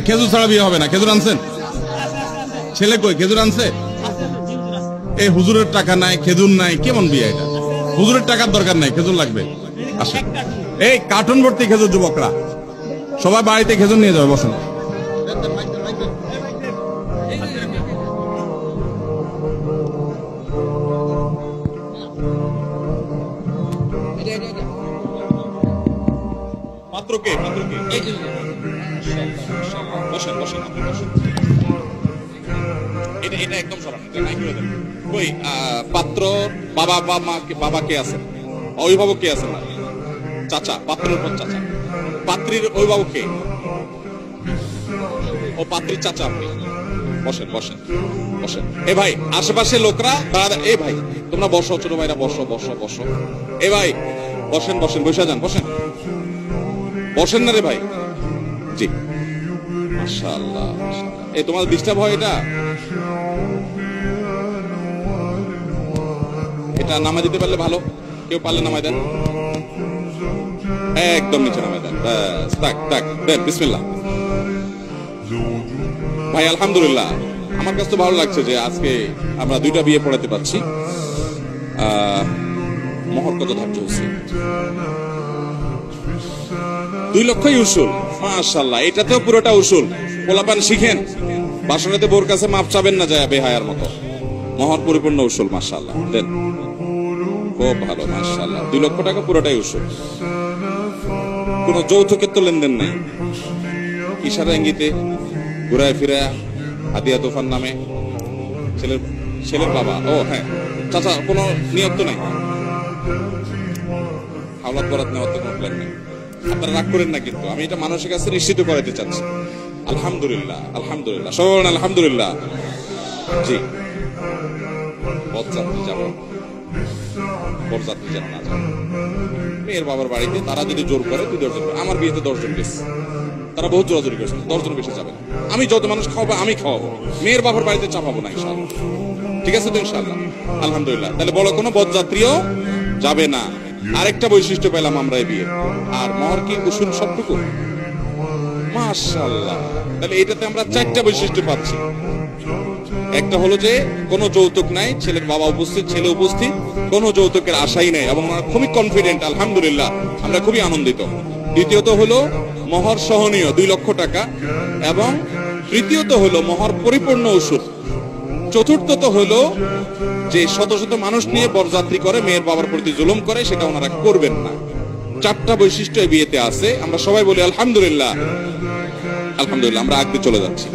খেজুর ছাড়া বিয়ে হবে না। খেজুর আনছেন? ছেলে কই? খেজুর আনছে? এই হুজুরের টাকা নাই, খেজুর নাই, কেমন বিয়ে এটা? হুজুরের টাকার দরকার নাই, খেজুর লাগবে। আসেন, এই কার্টুন ভর্তি খেজুর, যুবকরা সবাই বাড়িতে খেজুর নিয়ে যাবে। বসুন। পাত্রকে বসেন বসেন, আপনি বসেন। এটা এটা একদম সরান, এটা নাই করে দেন। কই পাত্র বাবা বা মা, বাবা কে আছেন? অভিভাবক কে আছেন? চাচা, পাত্রের উপর চাচা। পাত্রীর অভিভাবক কে? ও পাত্রীর চাচা। আপনি বসেন বসেন বসেন। এ ভাই, আশেপাশে লোকরা দাঁড়া। এ ভাই, তোমরা বসো, ছোট ভাইরা বসো বসো বসো। এ ভাই বসেন বসেন, বসে যান, বসেন বসেন না রে ভাই। জি, মাশাআল্লাহ। এই তোমার ডিস্টার্ব হয়? এটা নামাই দিতে পারলে ভালো। কেউ পারলে নামাই দেন, একদম নিচে নামাই দেন। ব্যাস, তাক তাক দেন। বিসমিল্লাহ। ভাই আলহামদুলিল্লাহ, আমার কাছে তো ভালো লাগছে যে আজকে আমরা দুইটা বিয়ে পড়াতে পারছি। মহর কত ধার্য হয়েছে? 2 লক্ষই উসুল। মাশাআল্লাহ, এটাতেও পুরোটা উসুল। পোলাপান শিখেন, বাসনাতে বোর কাছে মাপ চাবেন না যায় বেহায়ার মতো। মহর পরিপূর্ণ উসুল। মাশাআল্লাহ, দেন। খুব ভালো, মাশাআল্লাহ। 2 লক্ষ টাকা পুরোটাই উসুল। কোন যৌতুকের তো লেনদেন নাই। ইশারা ইঙ্গিতে ঘুরায় ফিরায় হাদিয়া তোফার নামে ছেলের বাবা। ও হ্যাঁ, চাচা কোনো নিয়ত তো নাই? হাওলাত বরাত নেওয়ার তো কোনো প্ল্যান নেই। আপনারা রাগ করেন না, কিন্তু আমি এটা মানুষের কাছে নিশ্চিত করাতে চাচ্ছি। আলহামদুলিল্লাহ, আলহামদুলিল্লাহ, সবাই আলহামদুলিল্লাহ। জি, বরযাত্রী যাবো, বরযাত্রী যেন না যাবে। মেয়ের বাবার বাড়িতে তারা যদি জোর করে 2 দশজন, আমার বিয়েতে 10 জন গেছে, তারা বহুত জোরাজোরি করেছে, 10 জন বেশি যাবে। আমি যত মানুষ খাওয়াবো আমি খাওয়াবো, মেয়ের বাবার বাড়িতে চাপাবো না ইনশাআল্লাহ। ঠিক আছে তো ইনশাআল্লাহ? আলহামদুলিল্লাহ। তাহলে বলো, কোনো বরযাত্রীও যাবে না। আরেকটা বৈশিষ্ট্য পেলাম আমরা এই বিয়ে। আর মহর কি উসুল সবটুকু? মাশাআল্লাহ। তাহলে এটাতে আমরা 4টা বৈশিষ্ট্য পাচ্ছি। একটা হলো যে কোনো যৌতুক নাই, ছেলের বাবা উপস্থিত, ছেলে উপস্থিত, কোনো যৌতুকের আশাই নাই, এবং আমরা খুবই কনফিডেন্ট। আলহামদুলিল্লাহ, আমরা খুবই আনন্দিত। দ্বিতীয়ত হলো মহর সহনীয় 2 লক্ষ টাকা, এবং তৃতীয়ত হলো মহর পরিপূর্ণ উসুল। চতুর্থত হলো যে শত শত মানুষ নিয়ে বরযাত্রী করে মেয়ের বাবার প্রতি জুলুম করে, সেটা ওনারা করবেন না। 4টা বৈশিষ্ট্য এই বিয়েতে আছে। আমরা সবাই বলি আলহামদুলিল্লাহ। আলহামদুলিল্লাহ। আমরা আগে চলে যাচ্ছি।